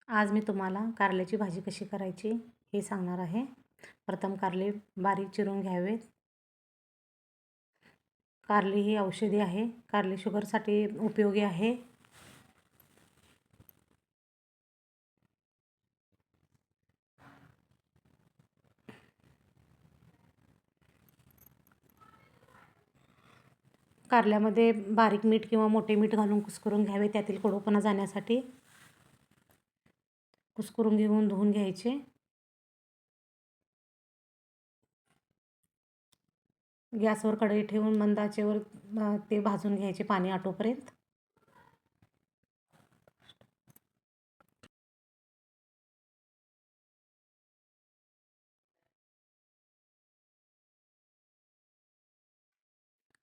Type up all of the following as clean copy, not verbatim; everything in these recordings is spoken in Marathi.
आज मी तुम्हाला कारल्याची भाजी कशी करायची हे सांगणार आहे. प्रथम कारले बारीक चिरून घ्यावेत. कारली ही औषधी आहे. कारली शुगरसाठी उपयोगी आहे. कारल्यामध्ये बारीक मीठ किंवा मोठे मीठ घालून कुस्करून घ्यावे, त्यातील कडूपणा जाण्यासाठी. कुस्करून घेऊन धुवून घ्यायचे. गॅसवर कढई ठेवून मंद आचेवर ते भाजून घ्यायचे पाणी आटोपर्यंत.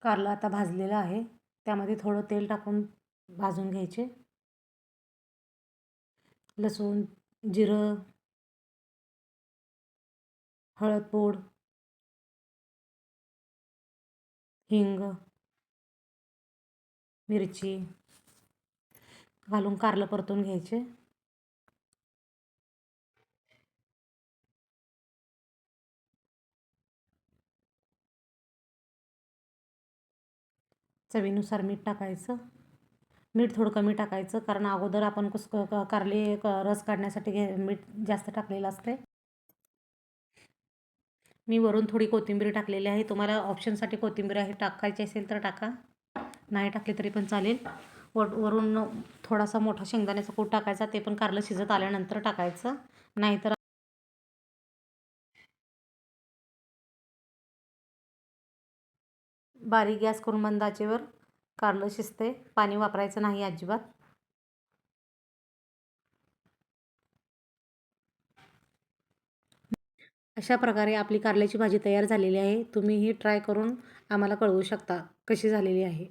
कारलं आता भाजलेलं आहे. त्यामध्ये थोडं तेल टाकून भाजून घ्यायचे. लसूण, जिरं, हळद पूड, हिंग, मिरची घालून कारलं परतून घ्यायचे. चवीनुसार मीठ टाकायचं. मीठ थोडं कमी टाकायचं, कारण अगोदर आपण कारले रस काढण्यासाठी मीठ जास्त टाकलेलं असते. मी वरून थोडी कोथिंबीर टाकलेली आहे. तुम्हाला ऑप्शनसाठी कोथिंबीर आहे टाकायची असेल तर टाका, नाही टाकली तरी पण चालेल. वरून थोडासा मोठा शेंगदाण्याचा कूट टाकायचा, ते पण कारलं शिजत आल्यानंतर टाकायचं. नाहीतर बारीक गॅस करून मंद आचेवर कारलं शिजते. पाणी वापरायचं नाही अजिबात. अशा प्रकारे आपली कारल्याची भाजी तयार झालेली आहे. तुम्हीही ट्राय करून आम्हाला कळवू शकता कशी झालेली आहे.